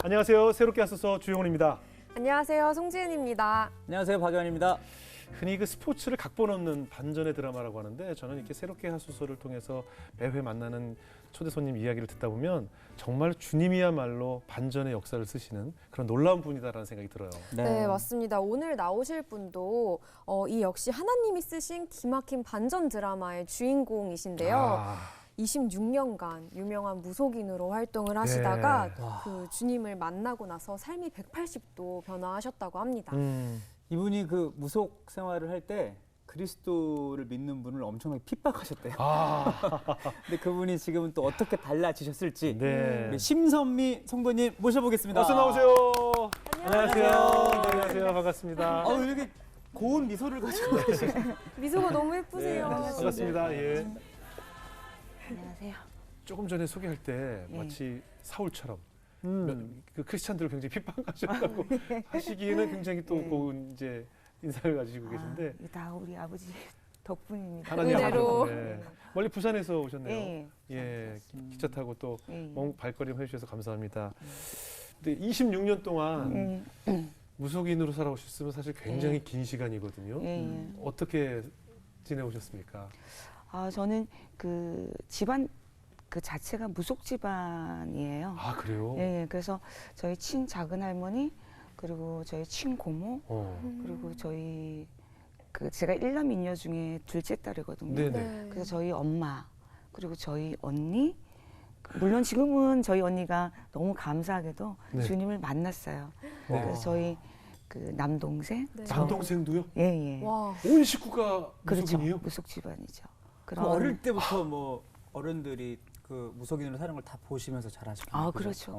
안녕하세요. 새롭게 하소서 주영훈입니다. 안녕하세요. 송지은입니다. 안녕하세요, 박연입니다. 흔히 그 스포츠를 각본 없는 반전의 드라마라고 하는데 저는 이렇게 새롭게 하소서를 통해서 매회 만나는 초대 손님 이야기를 듣다 보면 정말 주님이야말로 반전의 역사를 쓰시는 그런 놀라운 분이다라는 생각이 들어요. 네, 맞습니다. 오늘 나오실 분도 이 역시 하나님이 쓰신 기막힌 반전 드라마의 주인공이신데요. 26년간 유명한 무속인으로 활동을 하시다가 네. 그 주님을 만나고 나서 삶이 180도 변화하셨다고 합니다. 이분이 그 무속 생활을 할 때 그리스도를 믿는 분을 엄청나게 핍박하셨대요. 근데 그분이 지금은 또 어떻게 달라지셨을지 네. 우리 심선미 성도님 모셔보겠습니다. 어서 나오세요. 안녕하세요. 안녕하세요. 반갑습니다. 이렇게 고운 미소를 가지고 계시죠. 미소가 너무 예쁘세요. 반갑습니다. 예. 안녕하세요. 조금 전에 소개할 때 마치 사울처럼 그 크리스찬들을 굉장히 핍박하셨다고 하시기에는 굉장히 또 고운 이제 인상을 가지고 계신데 이거 다 우리 아버지 덕분입니다. 하나님 은혜로. 네. 멀리 부산에서 오셨네요. 예. 예, 기차 타고 또 예. 먼 발걸음 해주셔서 감사합니다. 근데 26년 동안 무속인으로 살아오셨으면 사실 굉장히 긴 시간이거든요. 어떻게 지내오셨습니까? 저는 그 집안 그 자체가 무속 집안이에요. 아, 그래요? 예, 그래서 저희 친작은 할머니 그리고 저희 친고모 그리고 저희 그 제가 일남 이녀 중에 둘째 딸이거든요. 네네. 그래서 저희 엄마 그리고 저희 언니 물론 지금은 저희 언니가 너무 감사하게도 네. 주님을 만났어요. 네. 그래서 저희 그 남동생 네. 남동생도요? 예. 와, 온 식구가 그렇죠. 무속인이요? 무속 집안이죠. 그럼 어릴 때부터 뭐 어른들이 그 무속인으로 사는 걸 다 보시면서 자라셨나요? 그렇죠.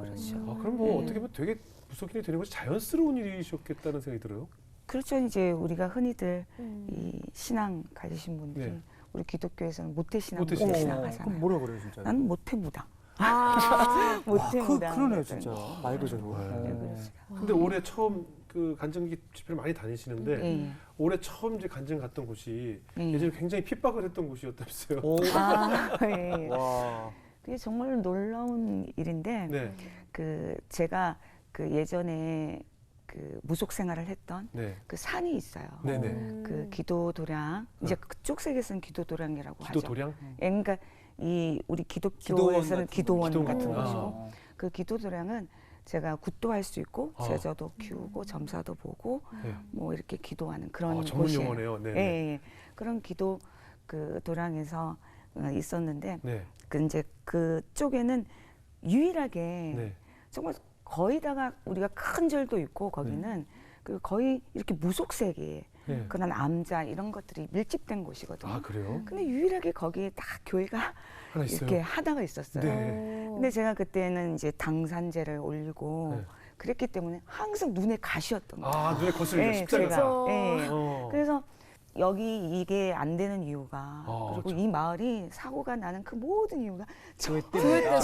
그럼 뭐 어떻게 보면 되게 무속인이 되는 것이 자연스러운 일이셨겠다는 생각이 들어요. 그렇죠. 이제 우리가 흔히들 이 신앙 가지신 분들이 네. 우리 기독교에서는 모태신앙, 모태신앙. 모태신앙 그럼 하잖아요. 뭐라 그래요, 진짜? 나는 모태무당. 아, 모태무당. 그러네요, 진짜. 말 그대로. 네, 그렇죠. 근데 올해 처음 그 간증기 집회를 많이 다니시는데 예. 올해 처음 이제 간증 갔던 곳이 예. 예전에 굉장히 핍박을 했던 곳이었다면서요. 예. 와. 그게 정말 놀라운 일인데 네, 그 제가 그 예전에 그 무속 생활을 했던 네, 그 산이 있어요. 네네. 그 기도도량 이제 그쪽 세계에서는 기도도량이라고 하죠. 기도도량? 예, 그러니까 이 우리 기도원 기독교에서는 같은 기도원 기도원 같은 같은 것이고 그 기도도량은 제가 굿도 할 수 있고 제자도 키우고 점사도 보고 네. 뭐 이렇게 기도하는 그런 전문 곳이에요. 용어네요. 네. 예. 그런 기도 그 도량에서 있었는데 네. 그 이제 그쪽에는 유일하게 네. 정말 거의다가 우리가 큰 절도 있고 거기는 그 거의 이렇게 무속 세계에 네. 그런 암자 이런 것들이 밀집된 곳이거든요. 아, 그래요? 근데 유일하게 거기에 딱 교회가 하나 있어요. 이렇게 하나가 있었어요. 네. 근데 제가 그때는 이제 당산제를 올리고 네. 그랬기 때문에 항상 눈에 가시였던 거예요. 아, 눈에 거슬려 네, 십자가. 그렇죠. 예. 어. 그래서 여기 이게 안 되는 이유가 그리고 참. 이 마을이 사고가 나는 그 모든 이유가 교회 때문이다.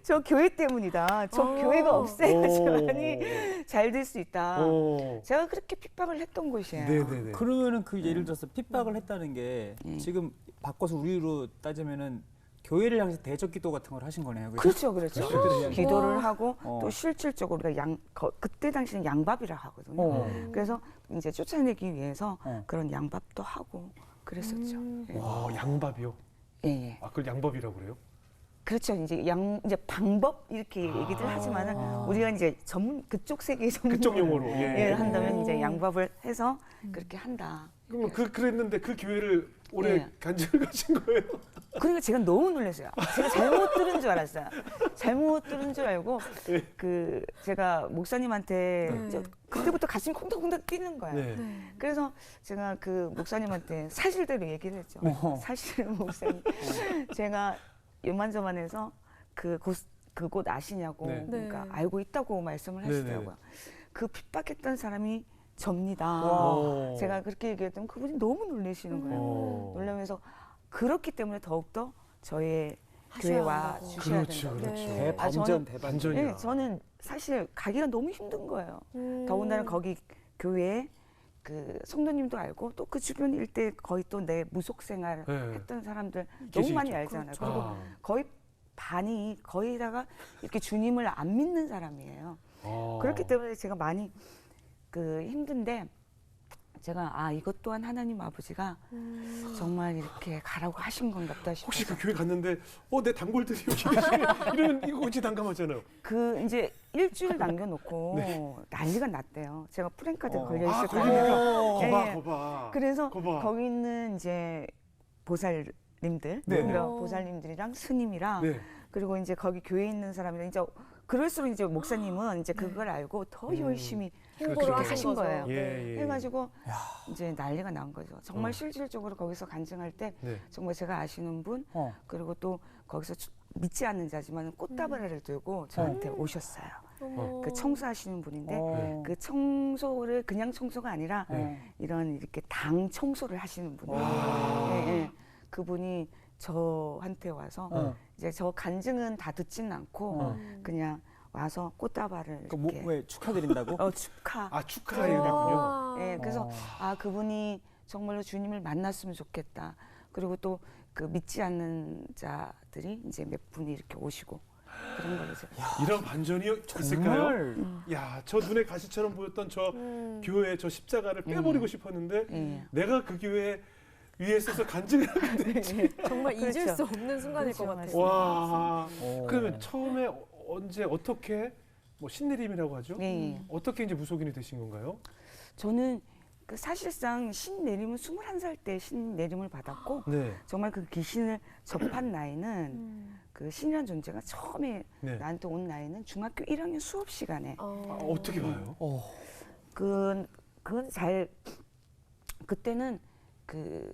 저 교회 때문이다. 저 교회가 없애야지만이 잘 될 수 있다. 제가 그렇게 핍박을 했던 곳이에요. 네네네. 그러면은 그 예를 들어서 핍박을 했다는 게 지금 바꿔서 우리로 따지면은 교회를 향해서 대적 기도 같은 걸 하신 거네요. 그렇죠. 기도를 와. 하고 또 실질적으로 우리가 그때 당시는 양밥이라 하거든요. 그래서 이제 쫓아내기 위해서 그런 양밥도 하고 그랬었죠. 예. 와, 양밥이요? 예. 아, 그걸 양밥이라고 그래요? 그렇죠. 이제 방법 이렇게 얘기들 하지만은 우리가 이제 그쪽 세계의 그쪽 용어로. 예, 한다면 이제 양밥을 해서 그렇게 한다. 그러면 그랬는데 그 교회를 올해 예. 간증을 가신 거예요? 그러니까 제가 너무 놀랐어요. 제가 잘못 들은 줄 알았어요. 잘못 들은 줄 알고 그 제가 목사님한테 그때부터 가슴이 콩닥콩닥 뛰는 거예요. 네. 그래서 제가 그 목사님한테 사실대로 얘기를 했죠. 사실은 목사님 제가 요만저만해서 그곳 아시냐고 네. 그러니까 네. 알고 있다고 말씀을 네네. 하시더라고요. 그 핍박했던 사람이 접니다. 와. 제가 그렇게 얘기했더니 그분이 너무 놀라시는 거예요. 놀라면서 그렇기 때문에 더욱더 저의 교회와 한다고. 주셔야 그렇죠, 된다. 그렇죠. 네. 대반전. 반전이야. 네, 저는 사실 가기가 너무 힘든 거예요. 더군다나 거기 교회에 그 성도님도 알고 또 그 주변 일대 거의 또 내 무속 생활 네. 했던 사람들 너무 계시겠죠. 많이 알잖아요. 그렇죠. 그리고 아. 거의 반이 거의다가 이렇게 주님을 안 믿는 사람이에요. 그렇기 때문에 제가 많이 힘든데 제가 이것 또한 하나님 아버지가 정말 이렇게 가라고 하신 건가 보다 싶어서. 혹시 그 교회 갔는데 내 단골들이 여기 계시네 이러면 이거 어찌 난감하잖아요. 이제 일주일 남겨놓고 네. 난리가 났대요. 제가 프랭카드에 걸려 있었거든요. 그러니까 예. 거봐. 그래서 거봐. 거기 있는 이제 보살님들, 네. 보살님들이랑 스님이랑 네. 그리고 이제 거기 교회에 있는 사람이랑 이제 그럴수록 이제 목사님은 이제 그걸 알고 더 열심히 홍보를 그렇게 하신 하신 거죠. 거예요. 예. 해가지고 이제 난리가 난 거죠. 정말 실질적으로 거기서 간증할 때 네. 정말 제가 아시는 분 그리고 또 거기서 믿지 않는 자지만 꽃다발을 들고 저한테 오셨어요. 어머. 그 청소하시는 분인데 네. 그 청소를 그냥 청소가 아니라 네. 이런 이렇게 당 청소를 하시는 분이에요. 예, 예. 그분이 저한테 와서 이제 저 간증은 다 듣지는 않고 그냥 와서 꽃다발을 이렇게 왜 축하드린다고? 축하. 축하해야겠군요. 예, 그래서 그분이 정말로 주님을 만났으면 좋겠다. 그리고 또 그 믿지 않는 자들이 이제 몇 분이 이렇게 오시고 그런 걸로 제가. 이런 반전이 있을까요? 야, 저 눈에 가시처럼 보였던 저 교회 저 십자가를 빼버리고 싶었는데 예. 내가 그 교회 위에 서서 간증을 하게 됐지. 정말 잊을 그렇죠. 수 없는 순간일 그렇죠, 것 같아요. 와. 그러면 처음에 언제 어떻게 신내림이라고 하죠? 네. 어떻게 이제 무속인이 되신 건가요? 저는 사실상 신내림은 21살 때 신내림을 받았고 네. 정말 그 귀신을 접한 나이는 그 신이라는 존재가 처음에 네. 나한테 온 나이는 중학교 1학년 수업 시간에 어떻게 봐요? 그건 잘 그때는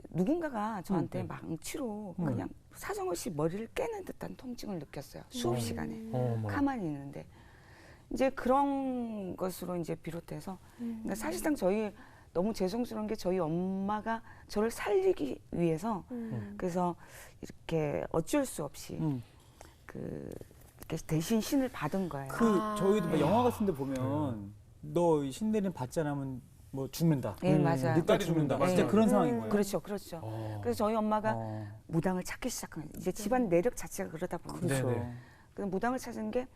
누군가가 저한테 네. 망치로 그냥 사정없이 머리를 깨는 듯한 통증을 느꼈어요. 수업 시간에 가만히 있는데 이제 그런 것으로 이제 비롯해서 그러니까 사실상 저희 너무 죄송스러운 게 저희 엄마가 저를 살리기 위해서 그래서 이렇게 어쩔 수 없이 이렇게 대신 신을 받은 거예요. 저희도 막 영화 같은 데 보면 너 신내림 받지 않으면 뭐 죽는다. 네, 맞아요. 네 딸이 죽는다. 맞아요. 진짜 그런 상황인 거예요. 그렇죠. 그래서 저희 엄마가 무당을 찾기 시작한 거예요. 이제 집안 내력 자체가 그러다 보니까. 그렇죠. 네네. 그래서 무당을 찾은 게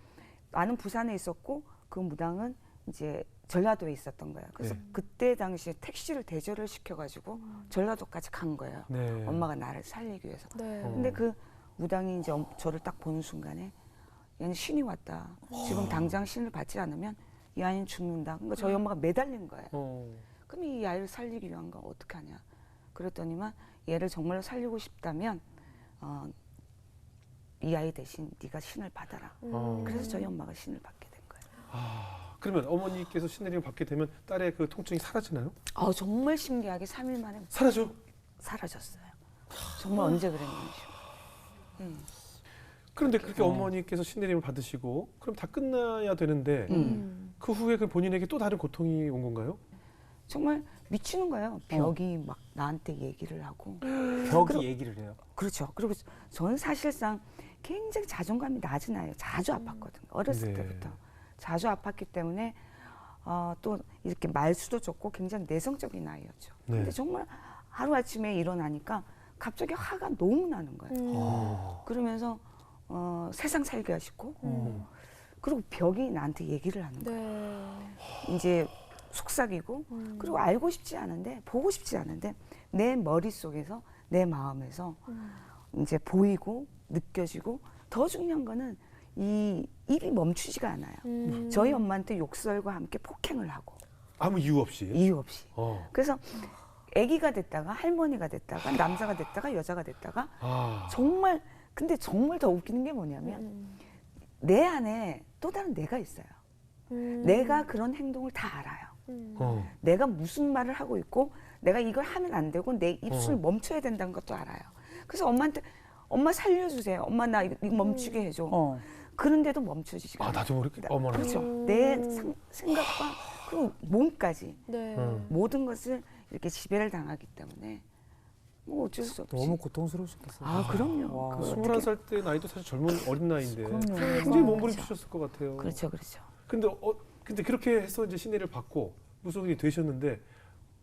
나는 부산에 있었고 그 무당은 이제 전라도에 있었던 거예요. 그래서 네. 그때 당시에 택시를 대절을 시켜가지고 전라도까지 간 거예요. 네. 엄마가 나를 살리기 위해서. 네. 근데 그 무당이 이제 저를 딱 보는 순간에 얘는 신이 왔다. 지금 당장 신을 받지 않으면 이 아이는 죽는다. 그러니까 저희 엄마가 매달린 거예요. 그럼 이 아이를 살리기 위한 거 어떻게 하냐. 그랬더니만 얘를 정말로 살리고 싶다면 이 아이 대신 네가 신을 받아라. 그래서 저희 엄마가 신을 받게 된 거예요. 그러면 어머니께서 신내림을 받게 되면 딸의 그 통증이 사라지나요? 정말 신기하게 3일 만에 사라져? 사라졌어요. 정말 언제 그랬는지. 그런데 그렇게 어머니께서 신내림을 받으시고 그럼 다 끝나야 되는데 그 후에 그 본인에게 또 다른 고통이 온 건가요? 정말 미치는 거예요. 벽이 막 나한테 얘기를 하고. 벽이 얘기를 해요. 그렇죠. 그리고 저는 사실상 굉장히 자존감이 낮은 아이예요. 자주 아팠거든요. 어렸을 네. 때부터. 자주 아팠기 때문에 또 이렇게 말수도 좋고 굉장히 내성적인 아이였죠. 네. 근데 정말 하루아침에 일어나니까 갑자기 화가 너무 나는 거예요. 그러면서 세상 살게 하시고 그리고 벽이 나한테 얘기를 하는 거예요. 네. 이제 속삭이고 그리고 알고 싶지 않은데 보고 싶지 않은데 내 머릿속에서 내 마음에서 이제 보이고 느껴지고 더 중요한 거는 이 입이 멈추지가 않아요. 저희 엄마한테 욕설과 함께 폭행을 하고 아무 이유 없이? 이유 없이. 그래서 그래서 아기가 됐다가 할머니가 됐다가 남자가 됐다가 여자가 됐다가 정말 근데 정말 더 웃기는 게 뭐냐면 내 안에 또 다른 내가 있어요. 내가 그런 행동을 다 알아요. 내가 무슨 말을 하고 있고 내가 이걸 하면 안 되고 내 입술을 멈춰야 된다는 것도 알아요. 그래서 엄마한테 엄마 살려주세요. 엄마 나 이거 멈추게 해줘. 그런데도 멈춰지지가 않아요. 나도 모르게 어머나. 그렇죠. 내 생각과 그리고 몸까지 네. 모든 것을 이렇게 지배를 당하기 때문에 뭐 어쩔 수 없이. 너무 고통스러우셨겠어요. 그럼요. 와. 그거 21살 때 나이도 사실 젊은 어린 나이인데 그럼요. 굉장히 몸부림치셨을 것 같아요. 그렇죠. 근데 그렇게 해서 이제 신내를 받고 무속인이 되셨는데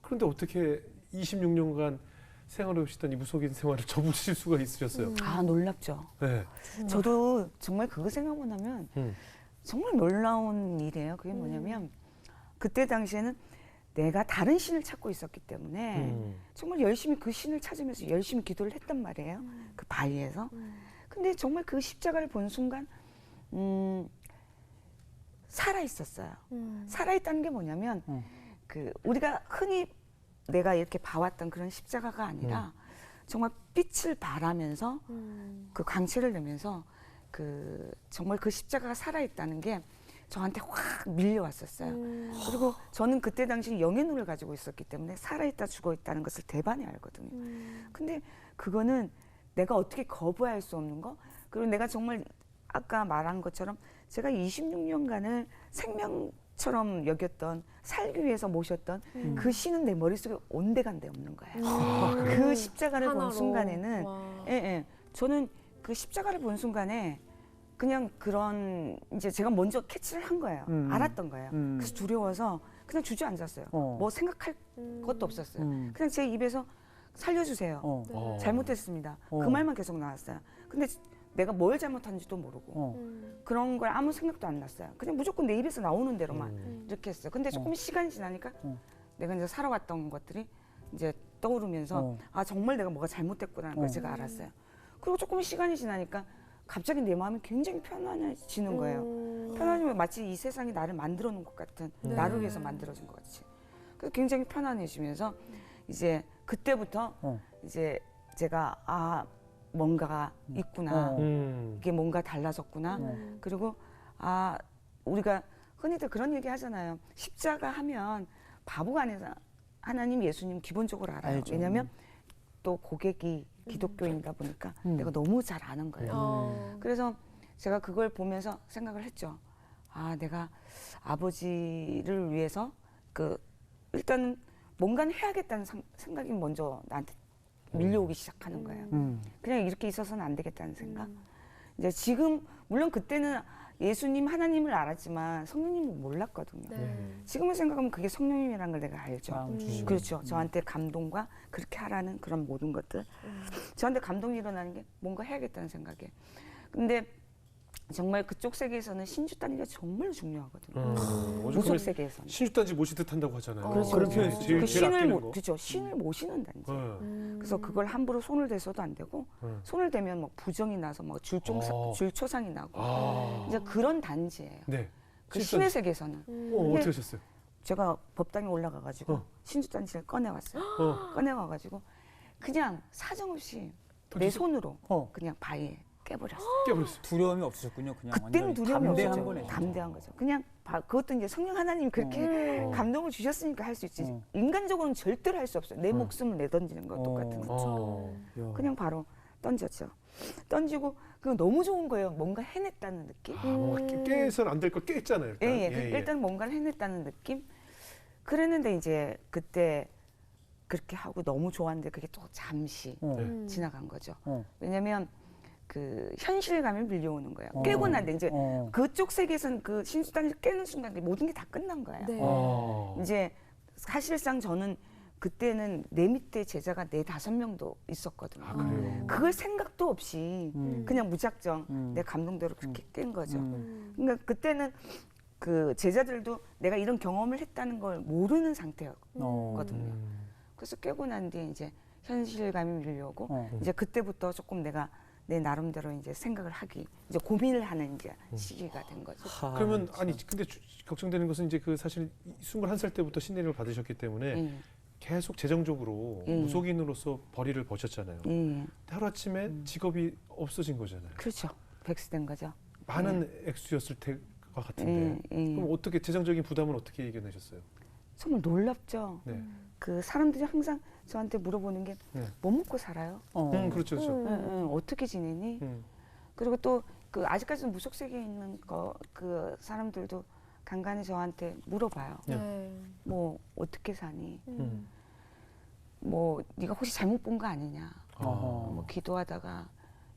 그런데 어떻게 26년간 생활해 오시던 이 무속인 생활을 접으실 수가 있으셨어요. 아, 놀랍죠. 네. 저도 정말 그거 생각만 하면 음. 정말 놀라운 일이에요. 그게 뭐냐면 그때 당시에는 내가 다른 신을 찾고 있었기 때문에 정말 열심히 그 신을 찾으면서 열심히 기도를 했단 말이에요. 그 바위에서. 근데 정말 그 십자가를 본 순간 살아 있었어요. 살아 있다는 게 뭐냐면 그 우리가 흔히 내가 이렇게 봐왔던 그런 십자가가 아니라 정말 빛을 발하면서 그 광채를 내면서 그 정말 그 십자가가 살아있다는 게 저한테 확 밀려왔었어요. 그리고 저는 그때 당시 영의 눈을 가지고 있었기 때문에 살아있다 죽어있다는 것을 대반에 알거든요. 근데 그거는 내가 어떻게 거부할 수 없는 거, 그리고 내가 정말 아까 말한 것처럼 제가 26년간을 생명처럼 여겼던, 살기 위해서 모셨던 그 신은 내 머릿속에 온데간데 없는 거예요. 그 십자가를 본 하나로. 순간에는 와. 저는 그 십자가를 본 순간에 그냥 그런 이제 제가 먼저 캐치를 한 거예요. 알았던 거예요. 그래서 두려워서 그냥 주저앉았어요. 뭐 생각할 것도 없었어요. 그냥 제 입에서 살려주세요. 잘못했습니다. 그 말만 계속 나왔어요. 근데 내가 뭘 잘못한지도 모르고 그런 걸 아무 생각도 안 났어요. 그냥 무조건 내 입에서 나오는 대로만 이렇게 했어요. 근데 조금 시간이 지나니까 내가 이제 살아왔던 것들이 이제 떠오르면서 아, 정말 내가 뭐가 잘못됐구나라는 걸 제가 알았어요. 그리고 조금 시간이 지나니까 갑자기 내 마음이 굉장히 편안해지는 거예요. 편안해지면 마치 이 세상이 나를 만들어 놓은 것 같은, 나를 위해서 만들어진 것 같이. 그래서 굉장히 편안해지면서 이제 그때부터 이제 제가 아, 뭔가가 있구나. 이게 뭔가 달라졌구나. 그리고 아, 우리가 흔히들 그런 얘기 하잖아요. 십자가 하면 바보가 아니라 하나님, 예수님 기본적으로 알아요. 알죠. 왜냐면 또 고객이 기독교인이다 보니까 내가 너무 잘 아는 거예요. 그래서 제가 그걸 보면서 생각을 했죠. 아, 내가 아버지를 위해서 그 일단은 뭔가는 해야겠다는 생각이 먼저 나한테 밀려오기 시작하는 거예요. 그냥 이렇게 있어서는 안 되겠다는 생각. 이제 지금 물론 그때는 예수님, 하나님을 알았지만 성령님을 몰랐거든요. 지금은 생각하면 그게 성령님이라는 걸 내가 알죠. 그렇죠. 저한테 감동과 그렇게 하라는 그런 모든 것들. 저한테 감동이 일어나는 게 뭔가 해야겠다는 생각에. 근데 정말 그쪽 세계에서는 신주 단위가 정말 중요하거든요. 무속 세계에서는. 신주단지 모시듯 한다고 하잖아요. 그렇죠. 그런 표현이 그 제일 신을 아끼는 거. 그렇죠. 신을 모시는 단지. 네. 그래서 그걸 함부로 손을 대서도 안 되고 손을 대면 뭐 부정이 나서 뭐 줄초상이 나고 이제 그런 단지예요. 네. 그 신의 세계에서는. 어떻게 하셨어요? 제가 법당에 올라가가지고 신주단지를 꺼내왔어요. 꺼내와가지고 그냥 사정없이 내 손으로 그냥 바위에 깨버렸어요. 깨버렸어요. 두려움이 없으셨군요. 그냥 그때는 완전히 두려움이 담대한 없었죠. 거네. 담대한 거죠. 그냥 그것도 이제 성령 하나님이 그렇게 감동을 주셨으니까 할 수 있지. 인간적으로는 절대로 할 수 없어요. 내 목숨을 내던지는 거 똑같은 거. 그냥 바로 던졌죠. 던지고 그거 너무 좋은 거예요. 뭔가 해냈다는 느낌. 깨서는 안 될 걸 깼잖아요. 일단. 일단 뭔가를 해냈다는 느낌. 그랬는데 이제 그때 그렇게 하고 너무 좋았는데 그게 또 잠시 지나간 거죠. 왜냐면 그 현실감이 밀려오는 거예요. 깨고 난데 이제 그쪽 세계에서는 그 신수단을 깨는 순간 모든 게 다 끝난 거예요. 네. 이제 사실상 저는 그때는 내 밑에 제자가 4-5명도 있었거든요. 아, 그래요? 그걸 생각도 없이 그냥 무작정 내 감동대로 그렇게 깬 거죠. 그러니까 그때는 그 제자들도 내가 이런 경험을 했다는 걸 모르는 상태였거든요. 그래서 깨고 난 뒤에 이제 현실감이 밀려오고 이제 그때부터 조금 내가 내 나름대로 이제 생각을 하기, 이제 고민을 하는 이제 시기가 된 거죠. 그러면 아니 근데 걱정되는 것은 이제 그 사실 21살 때부터 신내림을 받으셨기 때문에 계속 재정적으로 무속인으로서 벌이를 버셨잖아요. 하루아침에 직업이 없어진 거잖아요. 그렇죠. 백수된 거죠. 많은 액수였을 것 같은데 그럼 어떻게 재정적인 부담은 어떻게 이겨내셨어요? 정말 놀랍죠. 네. 그 사람들이 항상 저한테 물어보는 게 뭐 먹고 살아요? 그렇죠, 그렇죠. 어떻게 지내니? 그리고 또 그 아직까지도 무속 세계에 있는 그 사람들도 간간히 저한테 물어봐요. 뭐 어떻게 사니? 뭐 네가 혹시 잘못 본 거 아니냐? 뭐 기도하다가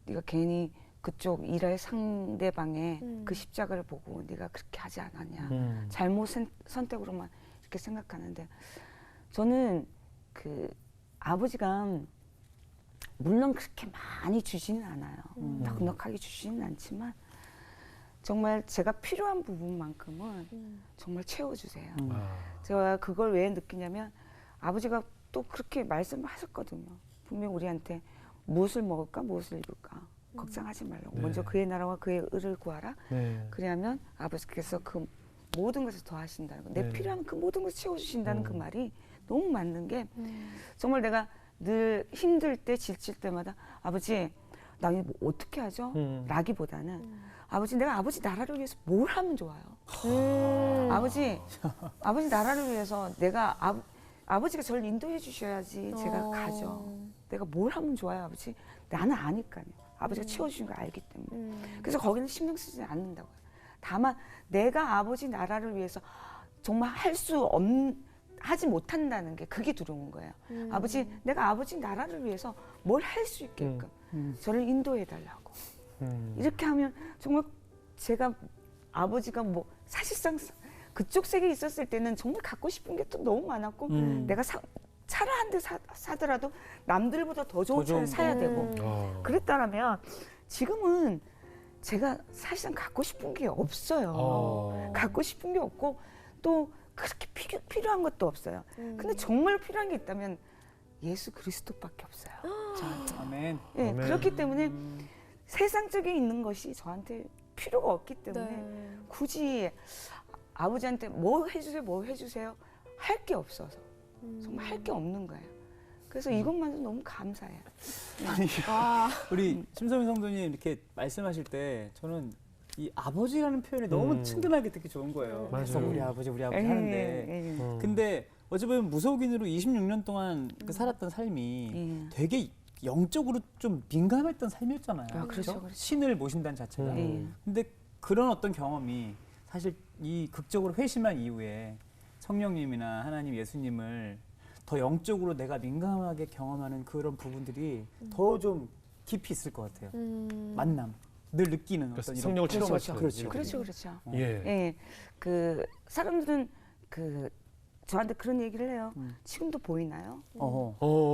네가 괜히 그쪽 일할 상대방의 그 십자가를 보고 네가 그렇게 하지 않았냐? 잘못 선택으로만 이렇게 생각하는데 저는 그 아버지가 물론 그렇게 많이 주지는 않아요. 넉넉하게 주지는 않지만 정말 제가 필요한 부분만큼은 정말 채워주세요. 제가 그걸 왜 느끼냐면 아버지가 또 그렇게 말씀을 하셨거든요. 분명 우리한테 무엇을 먹을까 무엇을 입을까 걱정하지 말라고. 네. 먼저 그의 나라와 그의 의를 구하라. 네. 그래야면 아버지께서 그 모든 것을 더하신다는 거. 내 네. 필요한 그 모든 것을 채워주신다는 그 말이 너무 맞는 게 정말 내가 늘 힘들 때 지칠 때마다 아버지 나 이거 뭐 어떻게 하죠? 라기보다는 아버지 내가 아버지 나라를 위해서 뭘 하면 좋아요? 아버지 나라를 위해서 내가 아버지가 저를 인도해 주셔야지 제가 가죠. 내가 뭘 하면 좋아요, 아버지? 나는 아니까요. 아버지가 채워주신 걸 알기 때문에. 그래서 거기는 신경 쓰지 않는다고요. 다만 내가 아버지 나라를 위해서 정말 하지 못한다는 게 그게 두려운 거예요. 아버지, 내가 아버지 나라를 위해서 뭘 할 수 있게끔 저를 인도해 달라고. 이렇게 하면 정말 제가 아버지가 뭐 사실상 그쪽 세계에 있었을 때는 정말 갖고 싶은 게 또 너무 많았고 내가 차를 한 대 사더라도 남들보다 더 좋은 차를 사야 되고 그랬다라면 지금은 제가 사실상 갖고 싶은 게 없어요. 갖고 싶은 게 없고 또 그렇게 필요한 것도 없어요. 근데 정말 필요한 게 있다면 예수 그리스도밖에 없어요. 저한테. 아멘. 네, 아멘. 그렇기 때문에 세상적인 있는 것이 저한테 필요가 없기 때문에 네. 굳이 아버지한테 뭐 해주세요 할 게 없어서 정말 할 게 없는 거예요. 그래서 이것만도 너무 감사해요. 아니, 우리 심성민 성도님 이렇게 말씀하실 때 저는 이 아버지라는 표현이 너무 친근하게 듣기 좋은 거예요. 맞아요. 계속 우리 아버지 하는데 근데 어찌 보면 무속인으로 26년 동안 그 살았던 삶이 되게 영적으로 좀 민감했던 삶이었잖아요. 아, 그렇죠, 그렇죠? 그렇죠. 신을 모신다는 자체가. 근데 그런 어떤 경험이 사실 이 극적으로 회심한 이후에 성령님이나 하나님 예수님을 더 영적으로 내가 민감하게 경험하는 그런 부분들이 더 좀 깊이 있을 것 같아요. 만남. 늘 느끼는 그러니까 어떤 성령을 이런 체험하시는 그렇죠. 그렇죠. 예. 예, 그 사람들은 그 저한테 그런 얘기를 해요. 지금도 보이나요?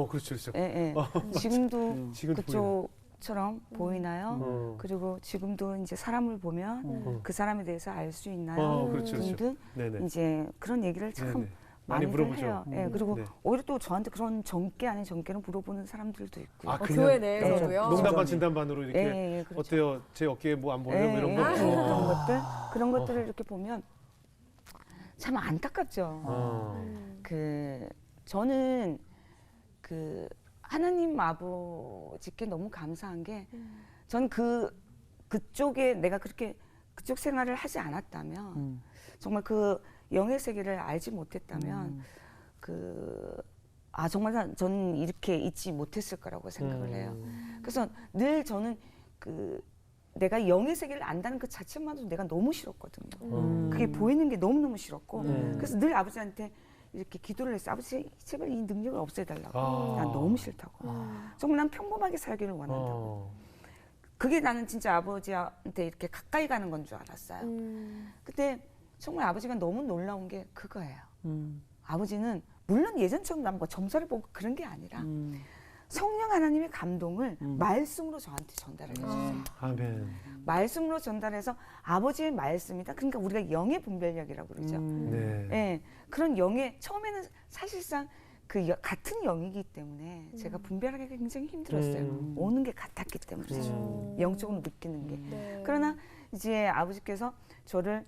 그렇죠. 예. 지금도 지금도 그쪽처럼 보이나요? 그리고 지금도 이제 사람을 보면 그 사람에 대해서 알 수 있나요? 그렇죠. 등등 네네. 이제 그런 얘기를 참 네네. 많이 많이들 물어보죠. 해요. 예, 그리고 네. 오히려 또 저한테 그런 정깨 아닌 정깨를 물어보는 사람들도 있고. 그냥 교회 내에서도요. 농담 반 진담 반으로 이렇게 예, 그렇죠. 어때요? 제 어깨에 뭐 안 보여요? 뭐 이런 거. 그런 것들을 이렇게 보면 참 안타깝죠. 저는 그 하나님 아버지께 너무 감사한 게 저는 그쪽에 내가 그렇게 그쪽 생활을 하지 않았다면 정말 그 영의 세계를 알지 못했다면 정말 저는 이렇게 있지 못했을 거라고 생각을 해요. 그래서 늘 저는 내가 영의 세계를 안다는 그 자체만으로 내가 너무 싫었거든요. 그게 보이는 게 너무너무 싫었고 그래서 늘 아버지한테 이렇게 기도를 했어요. 아버지 제발 이 능력을 없애달라고. 난 너무 싫다고. 정말 난 평범하게 살기를 원한다고. 그게 나는 진짜 아버지한테 이렇게 가까이 가는 건 줄 알았어요. 근데 정말 아버지가 너무 놀라운 게 그거예요. 아버지는 물론 예전처럼 난 뭐 점사를 보고 그런 게 아니라 성령 하나님의 감동을 말씀으로 저한테 전달을 해주세요. 아멘. 말씀으로 전달해서 아버지의 말씀이다. 그러니까 우리가 영의 분별력이라고 그러죠. 네. 예, 그런 영의 처음에는 사실상 같은 영이기 때문에 제가 분별하기 굉장히 힘들었어요. 오는 게 같았기 때문에 영적으로 느끼는 게. 네. 그러나 이제 아버지께서 저를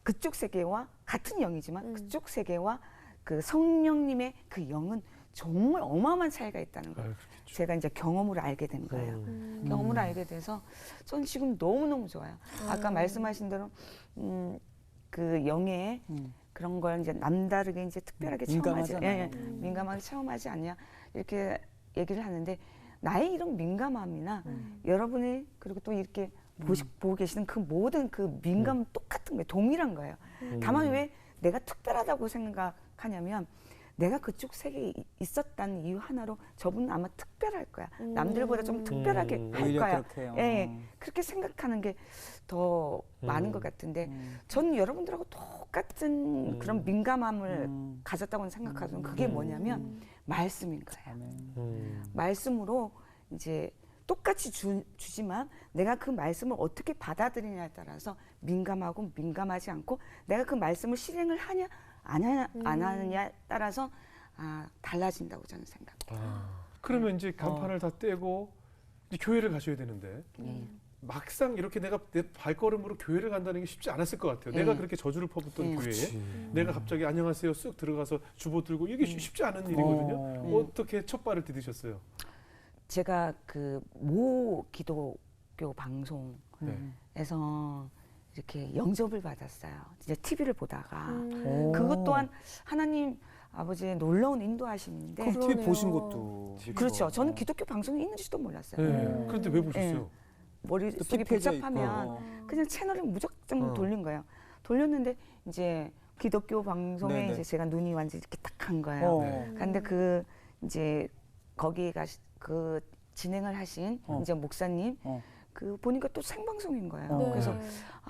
그쪽 세계와 같은 영이지만 그쪽 세계와 그 성령님의 그 영은 정말 어마어마한 차이가 있다는 걸 제가 이제 경험으로 알게 된 거예요. 경험으로 알게 돼서 전 지금 너무너무 좋아요. 아까 말씀하신 대로 그 영의 그런 걸 이제 남다르게 이제 특별하게 체험하지, 민감하게 체험하지 않냐 이렇게 얘기를 하는데 나의 이런 민감함이나 여러분이 그리고 또 이렇게 보고 계시는 그 모든 그 민감은 똑같은 거예요. 동일한 거예요. 다만 왜 내가 특별하다고 생각하냐면 내가 그쪽 세계에 있었다는 이유 하나로 저분은 아마 특별할 거야. 남들보다 좀 특별하게 할 오히려 거야. 그렇게, 예, 그렇게 생각하는 게 더 많은 것 같은데 저는 여러분들하고 똑같은 그런 민감함을 가졌다고 생각하죠. 그게 뭐냐면 말씀인 거예요. 말씀으로 이제 똑같이 주지만 내가 그 말씀을 어떻게 받아들이냐에 따라서 민감하고 민감하지 않고 내가 그 말씀을 실행을 하냐 안 하느냐에 따라서 달라진다고 저는 생각해요. 그러면 이제 간판을 다 떼고 이제 교회를 가셔야 되는데 막상 이렇게 내가 내 발걸음으로 교회를 간다는 게 쉽지 않았을 것 같아요. 내가 그렇게 저주를 퍼붓던 교회에 내가 갑자기 안녕하세요 쓱 들어가서 주보 들고 이게 쉽지 않은 일이거든요. 어떻게 첫 발을 디디셨어요? 제가 그 모 기독교 방송에서 이렇게 영접을 받았어요. 이제 TV를 보다가 그것 또한 하나님 아버지의 놀라운 인도하심인데. 그럼 TV 보신 것도 그렇죠. 저는 기독교 방송이 있는지도 몰랐어요. 네. 그런데 왜 보셨어요? 머릿속이 복잡하면 그냥 채널을 무작정 돌린 거예요. 돌렸는데 이제 기독교 방송에 네네. 이제 제가 눈이 완전히 이렇게 딱 간 거예요. 근데 그 이제 거기에 그 진행을 하신 이제 목사님 그 보니까 또 생방송인 거예요. 그래서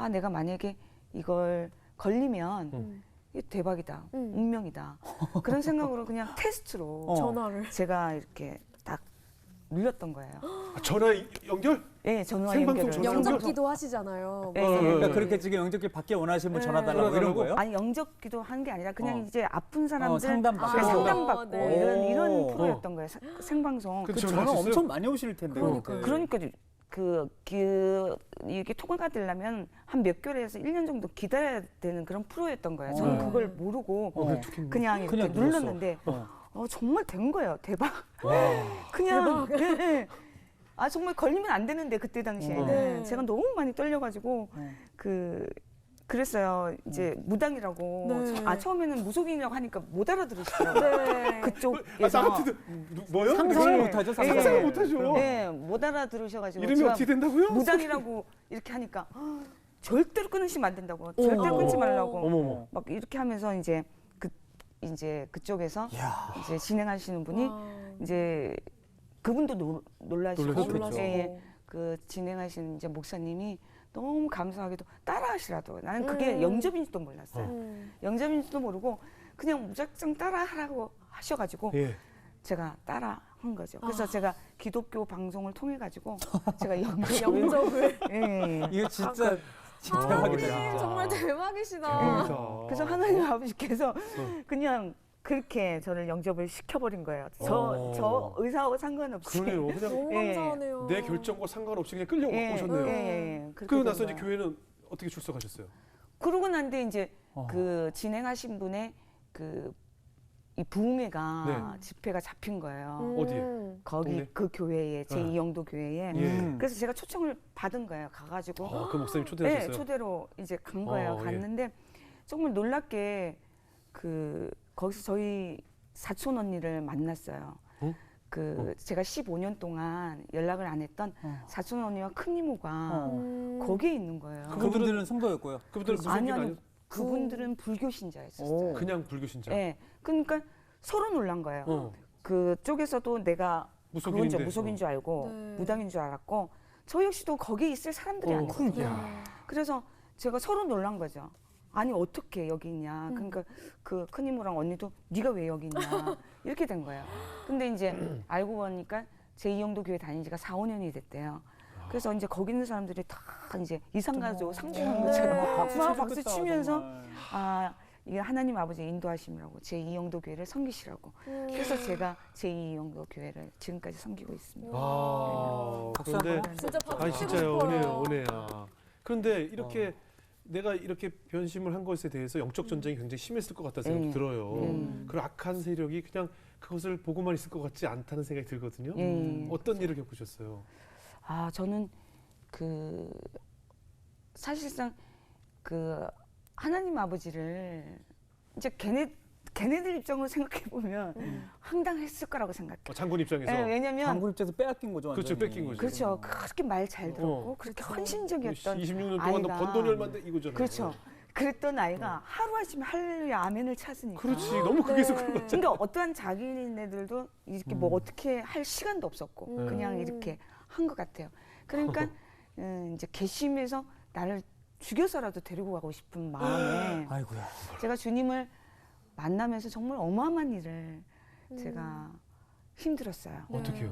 내가 만약에 이걸 걸리면 이게 대박이다, 운명이다 그런 생각으로 그냥 테스트로 전화를. 제가 이렇게 딱 눌렸던 거예요. 전화 연결? 네, 전화 생방송 연결을. 전화 영접기도 하시잖아요. 네. 그러니까 그렇게 지금 영접기 받기 원하시는 분 전화 달라고 이런 거예요? 아니 영접기도 한 게 아니라 그냥 이제 아픈 사람들 상담받고. 상담받고 네. 이런 프로였던 거예요. 생방송. 그 그 전화 전화 하셨어요? 엄청 많이 오실 텐데. 그러니까요. 그러니까 이게 통화가 되려면 한 몇 개월에서 1년 정도 기다려야 되는 그런 프로였던 거예요. 저는 그걸 모르고 그냥 이렇게 그냥 눌렀는데 정말 된 거예요. 대박. 그냥 예. 정말 걸리면 안 되는데 그때 당시에는 네. 제가 너무 많이 떨려가지고 그랬어요. 이제 무당이라고. 네. 처음에는 무속인이라고 하니까 못 알아들으시더라고요. 네. 그쪽에서. 나한테도 뭐요? 상상을 네. 못하죠. 상상을 못하죠. 네, 못 알아들으셔가지고 이름이 제가 어떻게 된다고요? 무당이라고 이렇게 하니까 절대로 끊으시면 안 된다고. 절대로 끊지 말라고. 어머머. 막 이렇게 하면서 이제 그쪽에서 이제 진행하시는 분이 이제 그분도 놀라시고 놀라셨겠죠. 그 진행하시는 이제 목사님이 너무 감사하게도 따라하시라고. 나는 그게 영접인지도 몰랐어요. 영접인지도 모르고 그냥 무작정 따라하라고 하셔가지고 제가 따라 한 거죠. 그래서 제가 기독교 방송을 통해 가지고 제가 영접을 이거 진짜 대박이다. 정말 대박이시다. 그래서 하나님 아버지께서 그냥 그렇게 저를 영접을 시켜버린 거예요. 저 의사하고 상관없이. 그러네요. 그냥 너무 감사하네요. 내 결정과 상관없이 그냥 끌려오셨네요. 그렇게 그러고 된 나서 이제 거예요. 교회는 어떻게 출석하셨어요? 그러고 난데 이제 그 진행하신 분의 이 부흥회가 집회가 잡힌 거예요. 어디에? 거기 동네? 그 교회에 제2영도 교회에. 그래서 제가 초청을 받은 거예요. 가가지고. 그 목사님 초대하셨어요? 네, 초대로 이제 간 거예요. 갔는데 정말 놀랍게 거기서 저희 사촌 언니를 만났어요. 제가 15년 동안 연락을 안 했던 사촌 언니와 큰 이모가 거기에 있는 거예요. 그분들은 성도였고요. 그분들은 무슨 아니요. 그분들은 불교 신자였었어요. 그냥 불교 신자. 네, 그러니까 서로 놀란 거예요. 그쪽에서도 내가 무속인인데. 무속인 줄 알고 무당인 줄 알았고 저 역시도 거기에 있을 사람들이 아니거든요. 그래서 제가 서로 놀란 거죠. 아니 어떻게 여기 있냐. 그러니까 그 큰 이모랑 언니도 네가 왜 여기 있냐 이렇게 된 거예요. 근데 이제 알고 보니까 제2영도 교회 다닌 지가 4, 5년이 됐대요. 그래서 이제 거기 있는 사람들이 다 이제 이산가족 상징한 것처럼 막 박수 치면서 이게 하나님 아버지의 인도하심이라고 제2영도 교회를 섬기시라고. 그래서 제가 제2영도 교회를 지금까지 섬기고 있습니다. 그런데 진짜 박수 치고 진짜요. 싶어요. 은혜야. 그런데 이렇게 내가 이렇게 변심을 한 것에 대해서 영적 전쟁이 굉장히 심했을 것 같다는 생각이 들어요. 그 악한 세력이 그냥 그것을 보고만 있을 것 같지 않다는 생각이 들거든요. 어떤 일을 겪으셨어요? 저는 사실상 하나님 아버지를 이제 걔네들 입장으로 생각해 보면 황당했을 거라고 생각해요. 장군 입장에서. 네, 왜냐면 장군 입장에서 빼앗긴 거죠. 그렇죠, 완전히. 뺏긴 거죠. 그렇죠. 그렇게 말 잘 들었고 그렇게 헌신적이었던 26년 동안 너 아이가. 번 돈이 얼마인데 이거잖아요. 그렇죠. 그랬던 아이가 하루아침에 할렐루야 아멘을 찾으니까. 그렇지. 너무 그게서 네. 그런 거죠. 그러니까 어떠한 자기네들도 이렇게 뭐 어떻게 할 시간도 없었고 그냥 이렇게 한 것 같아요. 그러니까 이제 괘씸해서 나를 죽여서라도 데리고 가고 싶은 마음에 아이고야. 제가 주님을 만나면서 정말 어마어마한 일을 제가 힘들었어요. 네. 어떻게요?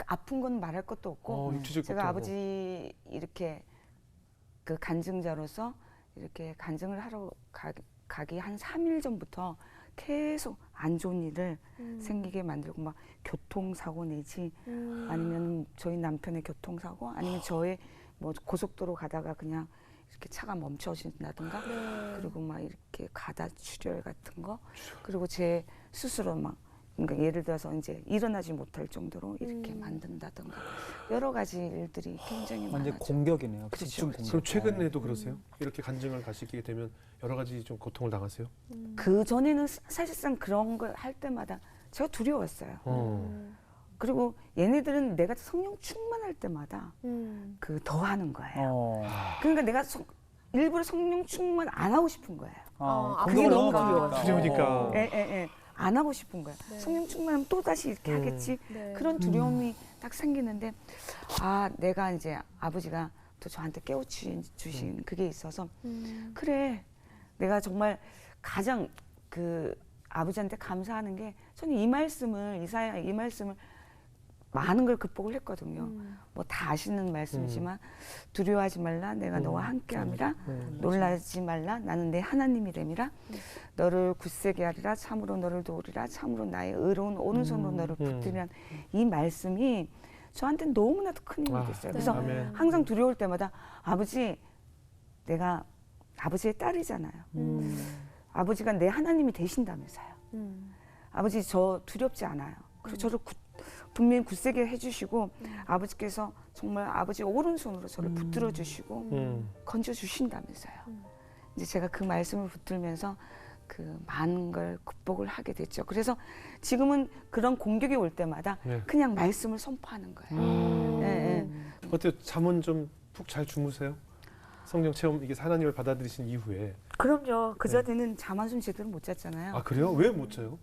아픈 건 말할 것도 없고 육체적 제가 고통. 아버지 이렇게 그 간증자로서 이렇게 간증을 하러 가기 한 3일 전부터 계속 안 좋은 일을 생기게 만들고 막 교통사고 내지 아니면 저희 남편의 교통사고 아니면 저의 뭐 고속도로 가다가 그냥 이렇게 차가 멈춰진다든가 그리고 막 이렇게 가다 출혈 같은 거 그리고 제 스스로 막 그러니까 예를 들어서 이제 일어나지 못할 정도로 이렇게 만든다든가 여러 가지 일들이 굉장히 완전 많았죠. 공격이네요. 그렇죠, 집중 그렇죠. 공격. 그럼 최근에도 그러세요? 이렇게 간증을 가시게 되면 여러 가지 좀 고통을 당하세요? 그 전에는 사실상 그런 걸 할 때마다 제가 두려웠어요. 그리고 얘네들은 내가 성령 충만할 때마다 그 더 하는 거예요. 그러니까 내가 일부러 성령 충만 안 하고 싶은 거예요. 공격을 너무 넘어가니까. 두려우니까. 예. 안 하고 싶은 거예요. 네. 성령 충만하면 또 다시 이렇게 하겠지. 네. 그런 두려움이 딱 생기는데 내가 이제 아버지가 또 저한테 깨우치신 그게 있어서 그래 내가 정말 가장 그 아버지한테 감사하는 게 저는 이 말씀을 이사야 이 말씀을 많은 걸 극복을 했거든요. 뭐 다 아시는 말씀이지만 두려워하지 말라 내가 너와 함께함이라 놀라지 말라 나는 내 하나님이 됨이라 너를 굳세게 하리라 참으로 너를 도우리라 참으로 나의 의로운 오른손으로 너를 붙들이란 이 말씀이 저한테는 너무나도 큰 힘이 됐어요. 그래서 아멘. 항상 두려울 때마다 아버지 내가 아버지의 딸이잖아요. 아버지가 내 하나님이 되신다면서요. 아버지 저 두렵지 않아요. 그리고 저를 분명히 굳세게 해주시고 아버지께서 정말 아버지 오른손으로 저를 붙들어 주시고 건져 주신다면서요. 이제 제가 그 말씀을 붙들면서 그 많은 걸 극복을 하게 됐죠. 그래서 지금은 그런 공격이 올 때마다 네. 그냥 말씀을 선포하는 거예요. 예. 어때요? 잠은 좀 푹 잘 주무세요? 성령 체험 이게 하나님을 받아들이신 이후에. 그럼요. 그 전에는 잠 한숨 제대로 못 잤잖아요. 아 그래요? 왜 못 자요?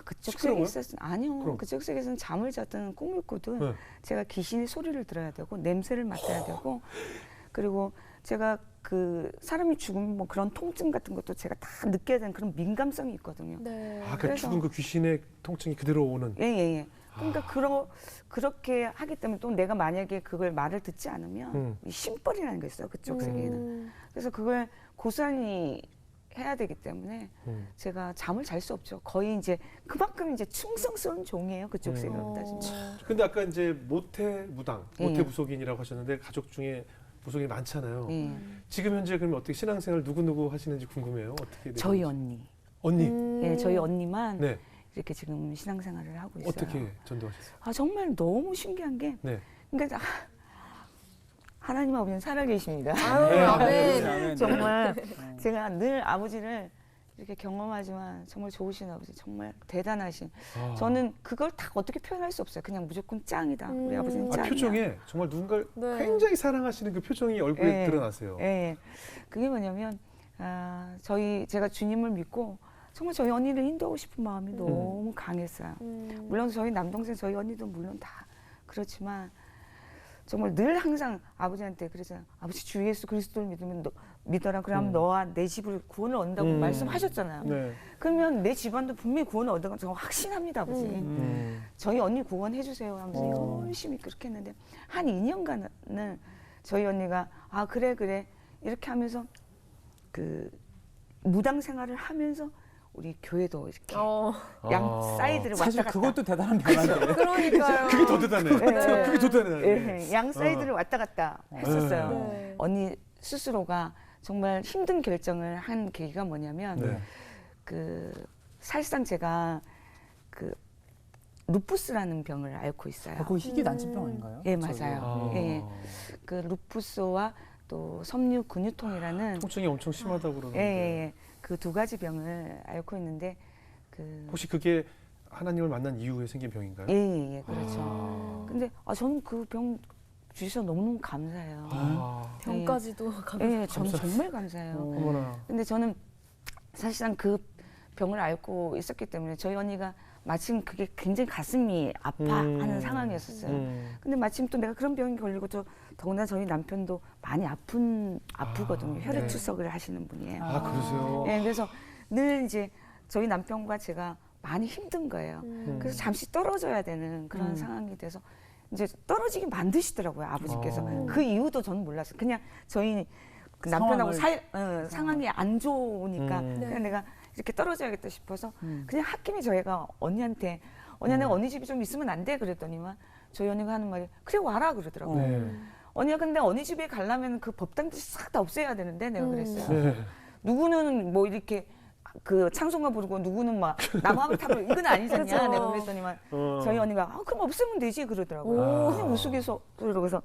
그쪽 시끄러워요? 세계에서는 아니요. 그럼. 그쪽 세계에서는 잠을 잤든 꿈을 꾸든 네. 제가 귀신의 소리를 들어야 되고 냄새를 맡아야 되고 그리고 제가 그 사람이 죽으면 뭐 그런 통증 같은 것도 제가 다 느껴야 되는 그런 민감성이 있거든요. 네. 아, 그 그래서- 죽은 그 귀신의 통증이 그대로 오는. 예. 그러니까 그렇게 하기 때문에 또 내가 만약에 그걸 말을 듣지 않으면 이 심벌이라는 게 있어요. 그쪽 세계에는. 그래서 그걸 고스란히 해야 되기 때문에 제가 잠을 잘 수 없죠. 거의 이제 그만큼 이제 충성스러운 종이에요. 그쪽 세계로 따지면. 근데 아까 이제 모태 무당, 예. 모태 무속인이라고 하셨는데 가족 중에 무속인이 많잖아요. 예. 지금 현재 그러면 어떻게 신앙생활 누구 하시는지 궁금해요. 어떻게 저희 되는지. 언니. 언니. 예, 저희 언니만 네. 이렇게 지금 신앙생활을 하고 있어요. 어떻게 전도하셨어요? 정말 너무 신기한 게 네. 그러니까 하나님 아버지는 살아계십니다. 아유, 아멘. 정말 제가 늘 아버지를 이렇게 경험하지만 정말 좋으신 아버지, 정말 대단하신. 아. 저는 그걸 다 어떻게 표현할 수 없어요. 그냥 무조건 짱이다. 우리 아버지는 아, 짱이야. 표정에 정말 누군가를 네. 굉장히 사랑하시는 그 표정이 얼굴에 예. 드러나세요. 예. 그게 뭐냐면 제가 주님을 믿고 정말 저희 언니를 인도하고 싶은 마음이 너무 강했어요. 물론 저희 남동생, 저희 언니도 물론 다 그렇지만 정말 늘 항상 아버지한테 그러잖아요. 아버지 주 예수 그리스도를 믿어라. 그러면 너와 내 집을 구원을 얻는다고 말씀하셨잖아요. 네. 그러면 내 집안도 분명히 구원을 얻는 건 정말 확신합니다, 아버지. 저희 언니 구원해 주세요 하면서 열심히 그렇게 했는데 한 2년간은 저희 언니가 그래 이렇게 하면서 그 무당 생활을 하면서 우리 교회도 이렇게 양 사이드를 왔다 사실 갔다. 그것도 대단한 변화인데. 그러니까요. 그게 더 대단해. 네. 그게 더 대단해. 양 사이드를 왔다 갔다 했었어요. 네. 언니 스스로가 정말 힘든 결정을 한 계기가 뭐냐면 네. 그 사실상 제가 그 루푸스라는 병을 앓고 있어요. 그거 희귀 난치병 아닌가요? 예, 맞아요. 아. 예. 그 루푸스와 또 섬유 근육통이라는 통증이 엄청 심하다고 그러는데. 예. 그 두 가지 병을 앓고 있는데 혹시 그게 하나님을 만난 이후에 생긴 병인가요? 예, 그렇죠. 근데 저는 그 병 주셔서 너무너무 감사해요. 아, 병까지도 예, 저는 정말 감사해요. 어머나. 근데 저는 사실상 그 병을 앓고 있었기 때문에 저희 언니가 마침 그게 굉장히 가슴이 아파하는 상황이었었어요. 근데 마침 또 내가 그런 병이 걸리고 또 더구나 저희 남편도 많이 아프거든요. 혈액 네. 투석을 하시는 분이에요. 아, 그러세요? 예, 그래서 늘 이제 저희 남편과 제가 많이 힘든 거예요. 그래서 잠시 떨어져야 되는 그런 상황이 돼서 이제 떨어지게 만드시더라고요, 아버지께서. 그 이유도 저는 몰랐어요. 그냥 저희 그 남편하고 상황이 안 좋으니까 그냥 내가 이렇게 떨어져야겠다 싶어서 그냥 홧김에 저희가 언니한테 내가 언니 집에 좀 있으면 안 돼? 그랬더니만 저희 언니가 하는 말이 그래 와라 그러더라고요. 네. 언니가 근데 언니 집에 가려면 그 법당들이 싹 다 없애야 되는데 내가 그랬어요. 네. 누구는 뭐 이렇게 그 찬송가 부르고 누구는 막 나무함을 타고 이건 아니잖냐 그죠. 내가 그랬더니만 저희 언니가 그럼 없애면 되지 그러더라고요. 오. 그냥 우스갯소 그러고서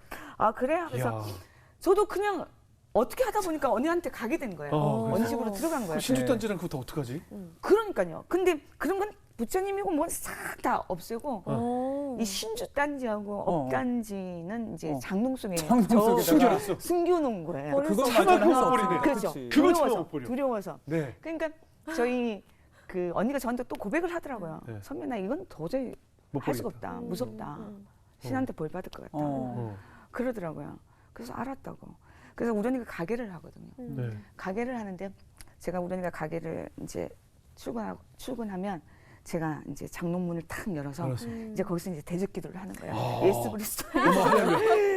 그래 하면서 이야. 저도 그냥 어떻게 하다 보니까 언니한테 가게 된 거예요. 그래서? 언니 집으로 들어간 거예요. 그럼 신주단지랑 그것도 어떡하지? 그러니까요. 근데 그런 건 부처님이고 뭐 싹 다 없애고 오. 이 신주단지하고 업단지는 이제 장롱송에 장롱 속에다가 숨겨놓은 거예요. 그것마저는 할수 버리네. 없어. 그렇죠. 그치. 그건 두려워서. 참 못 버려. 두려워서. 네. 그러니까 저희 그 언니가 저한테 또 고백을 하더라고요. 네. 선배나 이건 도저히 못 할 수가 버리겠다. 없다. 무섭다. 신한테 벌 받을 것 같다. 어. 그러더라고요. 그래서 알았다고. 그래서 우리 언니가 가게를 하거든요. 네. 가게를 하는데 제가 우리 언니가 가게를 이제 출근하면 제가 이제 장롱문을 탁 열어서 알았어. 이제 거기서 이제 대적 기도를 하는 거예요. 아. 예수 그리스도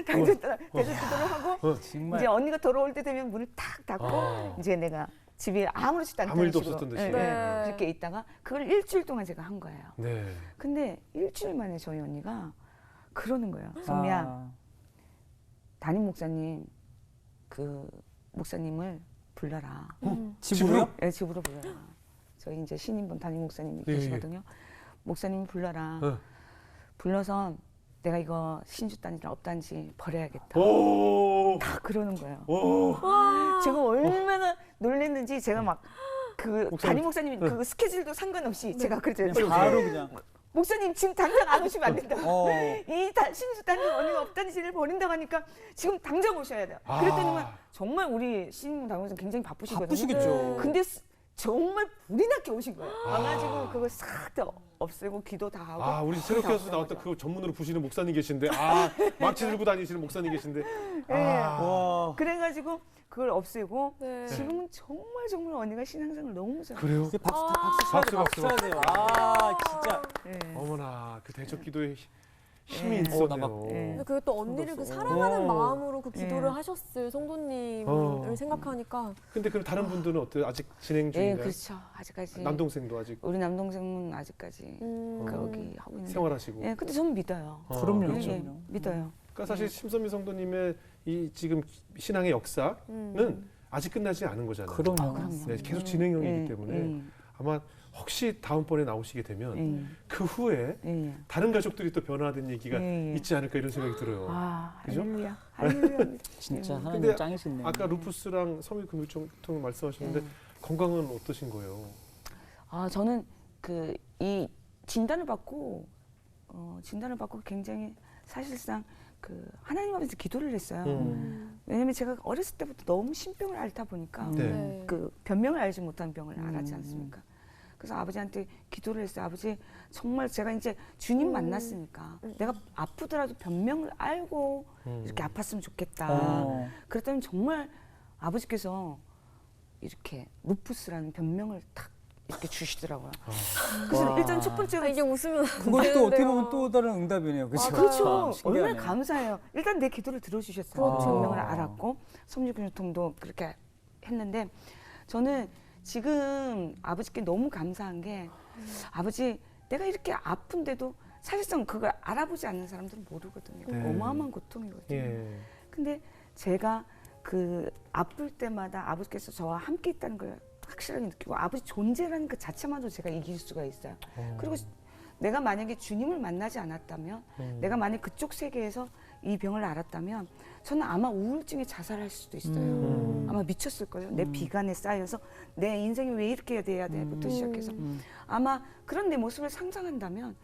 대적 기도를 하고 정말 이제 언니가 돌아올 때 되면 문을 탁 닫고 이제 내가 집에 아무렇지도 않다는 아무 일도 식으로 없었던 듯이. 예, 네. 그렇게 있다가 그걸 일주일 동안 제가 한 거예요. 네. 근데 일주일 만에 저희 언니가 그러는 거예요. 선미야, 담임 목사님 그 목사님을 불러라. 집으로요? 예, 집으로 불러라. 저희 이제 신임본 담임 목사님이 예, 계시거든요. 목사님 불러라. 불러서 내가 이거 신주단지랑 업단지 버려야겠다. 오. 다 그러는 거예요. 오. 제가 얼마나 놀랐는지 제가 막 그 목사님. 담임 목사님 그 스케줄도 상관없이 제가 그랬잖아요. 바로 그냥 목사님 지금 당장 안 오시면 안 된다. 어. 이 신주단지 언니가 업단지를 버린다고 하니까 지금 당장 오셔야 돼요. 그랬더니만 정말 우리 신임 담임 목사님 굉장히 바쁘시거든요. 바쁘시겠죠. 근데 정말 불이 나게 오신 거예요. 와가지고 그거 싹 다 없애고 기도 다 하고. 우리 새롭게 해서 나왔던 그 전문으로 부시는 목사님 계신데, 망치 들고 다니시는 목사님 계신데. 와. 그래가지고 그걸 없애고 네. 지금은 정말 언니가 신앙생활 너무 잘. 그래요? 이제 박수 쳐야 돼요. 진짜. 네. 어머나, 그 대적 기도에 힘이 네. 있었네요. 네. 근데 그게 또 언니를 그 사랑하는 마음으로 그 기도를 네. 하셨을 성도님을 어. 생각하니까 근데 그럼 다른 분들은 어때요? 아직 진행 예, 중인가요? 그렇죠. 아직까지. 남동생도 아직 우리 남동생은 아직까지 음. 거기 하고 있는데. 생활하시고. 예, 근데 저는 믿어요. 그럼요. 예, 예, 그럼요. 믿어요. 그러니까 사실 심선미 성도님의 이 지금 신앙의 역사는 아직 끝나지 않은 거잖아요. 그럼요. 그럼요. 네, 계속 진행형이기 예, 때문에 아마 혹시 다음번에 나오시게 되면 예, 그 후에 예, 예. 다른 가족들이 또 변화된 얘기가 예, 예. 있지 않을까 이런 생각이 들어요. 그죠? 그죠? 할렐루야. 진짜 근데 하나님 짱이시네. 아까 루푸스랑 섬유금융통을 말씀하셨는데 건강은 어떠신 거예요? 저는 그 이 진단을 받고 굉장히 사실상 그 하나님 앞에서 기도를 했어요. 왜냐면 제가 어렸을 때부터 너무 신병을 앓다 보니까 네. 그 변명을 알지 못한 병을 앓았지 않습니까? 그래서 아버지한테 기도를 했어요. 아버지 정말 제가 이제 주님 만났으니까 내가 아프더라도 변명을 알고 이렇게 아팠으면 좋겠다. 그랬더니 정말 아버지께서 이렇게 루푸스라는 변명을 탁 이렇게 주시더라고요. 그래서 일단 첫 번째로 이게 웃으면 그것도 어떻게 보면 또 다른 응답이네요. 그렇죠? 그렇죠. 참 얼마나 신기하네. 감사해요. 일단 내 기도를 들어주셨어요. 그렇죠. 변명을 알았고 섬유근육통도 그렇게 했는데 저는 지금 아버지께 너무 감사한 게 아버지 내가 이렇게 아픈데도 사실상 그걸 알아보지 않는 사람들은 모르거든요. 네. 어마어마한 고통이거든요. 예. 근데 제가 그 아플 때마다 아버지께서 저와 함께 있다는 걸 확실하게 느끼고 아버지 존재라는 그 자체만으로 제가 이길 수가 있어요. 그리고 내가 만약에 주님을 만나지 않았다면 내가 만약 그쪽 세계에서 이 병을 알았다면 저는 아마 우울증에 자살할 수도 있어요. 아마 미쳤을 거예요. 내 비관에 쌓여서 내 인생이 왜 이렇게 돼야 돼부터 시작해서 아마 그런 내 모습을 상상한다면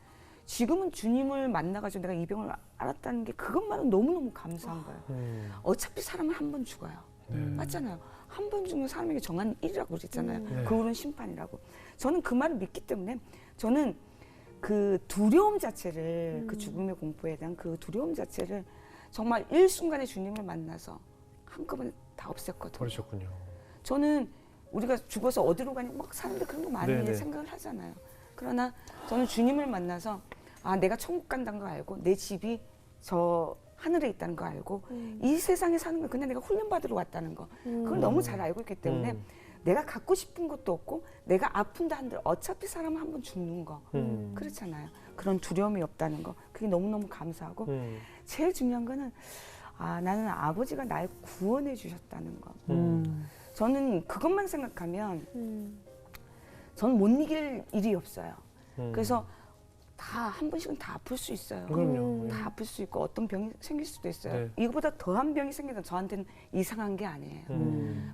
지금은 주님을 만나가지고 내가 이 병을 알았다는 게 그것만은 너무너무 감사한 거예요. 어차피 사람은 한 번 죽어요. 맞잖아요. 한 번 죽는 사람에게 정한 일이라고 그랬잖아요. 네. 그 후는 심판이라고. 저는 그 말을 믿기 때문에 저는 그 두려움 자체를 그 죽음의 공포에 대한 그 두려움 자체를 정말 일순간에 주님을 만나서 한꺼번에 다 없앴거든요. 버리셨군요. 저는 우리가 죽어서 어디로 가냐 막 사람들 그런 거 많이 네네. 생각을 하잖아요. 그러나 저는 주님을 만나서 아 내가 천국 간다는 거 알고 내 집이 저 하늘에 있다는 거 알고 이 세상에 사는 거 그냥 내가 훈련받으러 왔다는 거 그걸 너무 잘 알고 있기 때문에 내가 갖고 싶은 것도 없고 내가 아픈다 한들 어차피 사람은 한 번 죽는 거 그렇잖아요. 그런 두려움이 없다는 거 그게 너무너무 감사하고 제일 중요한 거는 아 나는 아버지가 날 구원해 주셨다는 거 저는 그것만 생각하면 저는 못 이길 일이 없어요. 그래서 다 한 번씩은 다 아플 수 있어요. 그럼요. 다 아플 수 있고 어떤 병이 생길 수도 있어요. 네. 이거보다 더한 병이 생기면 저한테는 이상한 게 아니에요.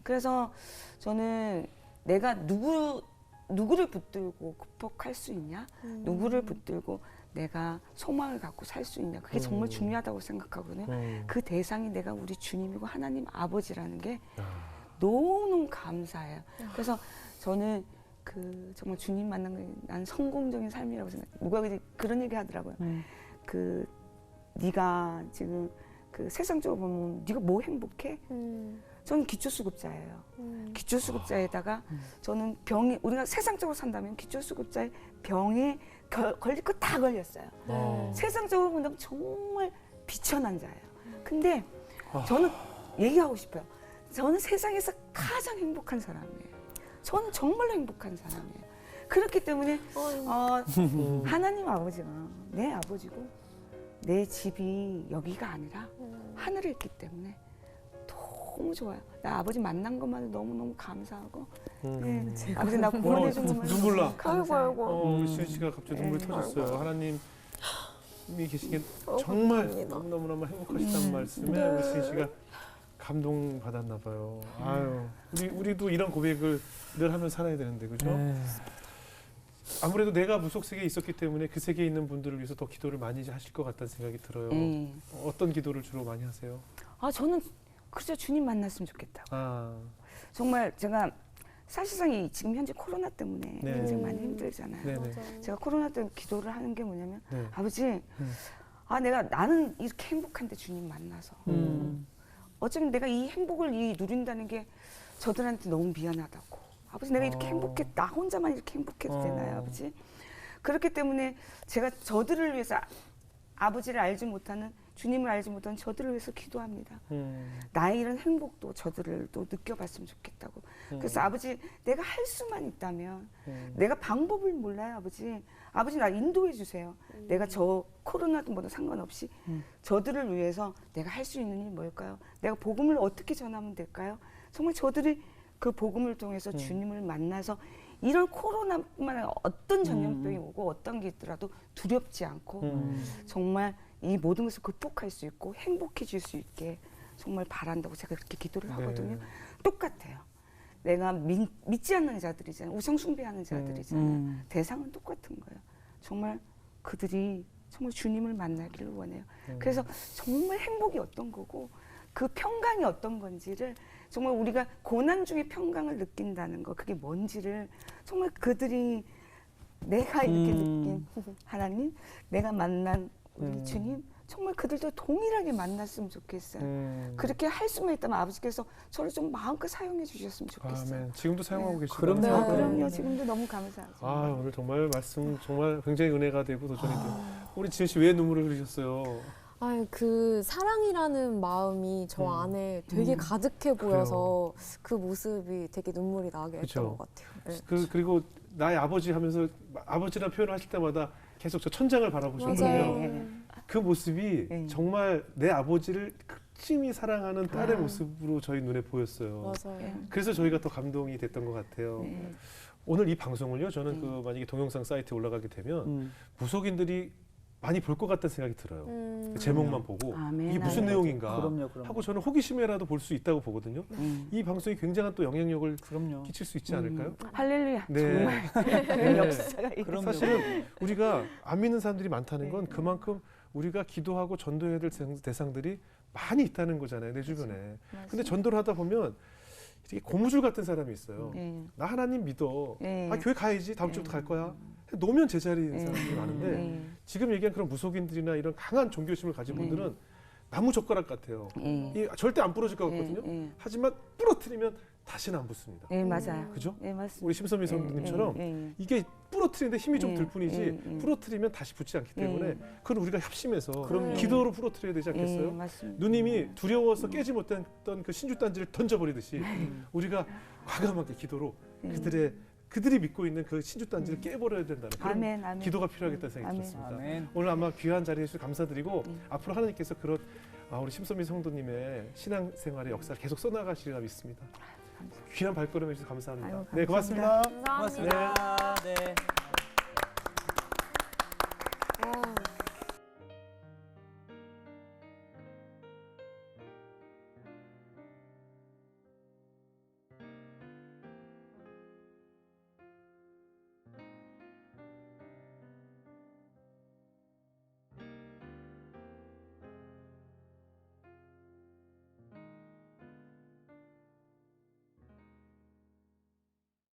그래서 저는 내가 누구를 붙들고 극복할 수 있냐? 누구를 붙들고 내가 소망을 갖고 살 수 있냐? 그게 정말 중요하다고 생각하거든요. 그 대상이 내가 우리 주님이고 하나님 아버지라는 게 너무너무 감사해요. 그래서 저는 그 정말 주님 만난 게 난 성공적인 삶이라고 생각해요. 누가 그런 얘기 하더라고요. 그 네가 지금 그 세상적으로 보면 네가 뭐 행복해? 저는 기초수급자예요. 기초수급자에다가 저는 병이 우리가 세상적으로 산다면 기초수급자의 병에 걸릴 거 다 걸렸어요. 세상적으로 본다면 정말 비천한 자예요. 근데 저는 얘기하고 싶어요. 저는 세상에서 가장 행복한 사람이에요. 저는 정말로 행복한 사람이에요. 그렇기 때문에 하나님 아버지가 내 아버지고 내 집이 여기가 아니라 하늘에 있기 때문에 너무 좋아요. 나 아버지 만난 것만으로 너무너무 감사하고 네, 아버지 나 구원해 준 것만 눈물 나. 아이고. 우리 수현 씨가 갑자기 눈물 네. 터졌어요. 하나님이 계시긴 정말 감사합니다. 너무너무 행복하시다는 말씀에 우리 수현 씨가 감동 받았나 봐요. 아유, 우리도 이런 고백을 늘 하면 살아야 되는데 그죠? 아무래도 내가 무속 세계에 있었기 때문에 그 세계에 있는 분들을 위해서 더 기도를 많이 하실 것 같다는 생각이 들어요. 어떤 기도를 주로 많이 하세요? 아 저는 그저 주님 만났으면 좋겠다고. 아, 정말 제가 사실상 이 지금 현재 코로나 때문에 네. 굉장히 많이 힘들잖아요. 네네. 제가 코로나 때 기도를 하는 게 뭐냐면 네. 아버지 아 나는 이렇게 행복한데 주님 만나서 어쩌면 내가 이 행복을 누린다는 게 저들한테 너무 미안하다고. 아버지 내가 이렇게 행복해 나 혼자만 이렇게 행복해도 되나요 아버지? 그렇기 때문에 제가 저들을 위해서 아버지를 알지 못하는 주님을 알지 못하는 저들을 위해서 기도합니다. 나의 이런 행복도 저들을 또 느껴봤으면 좋겠다고. 그래서 아버지 내가 할 수만 있다면 내가 방법을 몰라요 아버지. 아버지 나 인도해 주세요. 내가 저 코로나도 뭐든 상관없이 저들을 위해서 내가 할 수 있는 일이 뭘까요? 내가 복음을 어떻게 전하면 될까요? 정말 저들이 그 복음을 통해서 주님을 만나서 이런 코로나뿐만 아니라 어떤 전염병이 오고 어떤 게 있더라도 두렵지 않고 정말 이 모든 것을 극복할 수 있고 행복해질 수 있게 정말 바란다고 제가 그렇게 기도를 하거든요. 네. 똑같아요. 내가 믿지 않는 자들이잖아요. 우상숭배하는 자들이잖아요. 대상은 똑같은 거예요. 정말 그들이 정말 주님을 만나기를 원해요. 그래서 정말 행복이 어떤 거고 그 평강이 어떤 건지를 정말 우리가 고난 중에 평강을 느낀다는 거 그게 뭔지를 정말 그들이 내가 이렇게 느낀 하나님 내가 만난 우리 주님 정말 그들도 동일하게 만났으면 좋겠어요. 그렇게 할 수만 있다면 아버지께서 저를 좀 마음껏 사용해 주셨으면 좋겠어요. 아멘. 지금도 사용하고 계시죠? 그럼요. 네. 그럼요. 지금도 너무 감사하죠. 아, 오늘 정말 말씀 정말 굉장히 은혜가 되고 도전이 돼요. 우리 지은 씨 왜 눈물을 흘리셨어요? 그 사랑이라는 마음이 저 안에 되게 가득해 보여서 그 모습이 되게 눈물이 나게 그쵸. 했던 것 같아요. 네. 그리고 나의 아버지 하면서 아버지라는 표현을 하실 때마다 계속 저 천장을 바라보셨거든요. 맞아요. 그 모습이 네. 정말 내 아버지를 극심히 사랑하는 딸의 모습으로 저희 눈에 보였어요. 맞아요. 그래서 저희가 더 감동이 됐던 것 같아요. 오늘 이 방송을요, 저는 그 만약에 동영상 사이트에 올라가게 되면 무속인들이 많이 볼 것 같다는 생각이 들어요. 그 제목만 보고 아멘, 이게 무슨 아멘. 내용인가 그럼요. 하고 저는 호기심에라도 볼 수 있다고 보거든요. 이 방송이 굉장한 또 영향력을 그럼요. 끼칠 수 있지 않을까요? 할렐루야. 네. 정말 역사가 있 그럼요. 사실은 우리가 안 믿는 사람들이 많다는 건 그만큼 우리가 기도하고 전도해야 될 대상들이 많이 있다는 거잖아요, 내 주변에. 근데 전도를 하다 보면 이렇게 고무줄 같은 사람이 있어요. 나 하나님 믿어. 네. 아, 교회 가야지. 다음 주부터 갈 거야. 노면 제자리인 사람들이 많은데 지금 얘기한 그런 무속인들이나 이런 강한 종교심을 가진 분들은 나무 젓가락 같아요. 이 절대 안 부러질 것 같거든요. 하지만 부러뜨리면 다시는 안 붙습니다. 네, 맞아요. 그죠? 네, 맞습니다. 우리 심선미 성도님처럼 이게 부러뜨리는데 힘이 좀 들 뿐이지 부러뜨리면 다시 붙지 않기 때문에 그건 우리가 협심해서 기도로 부러뜨려야 되지 않겠어요? 맞습니다. 누님이 두려워서 깨지 못했던 그 신주단지를 던져버리듯이 우리가 과감하게 기도로 그들이 믿고 있는 그 신주단지를 깨버려야 된다는 그런 아멘, 아멘. 기도가 필요하겠다는 생각이 아멘. 들었습니다. 아멘. 오늘 아마 귀한 자리에 주셔서 감사드리고 앞으로 하나님께서 그런 우리 심선미 성도님의 신앙생활의 역사를 계속 써나가시리라 믿습니다. 귀한 발걸음 해주셔서 감사합니다. 아유, 네, 고맙습니다. 감사합니다. 고맙습니다. 네.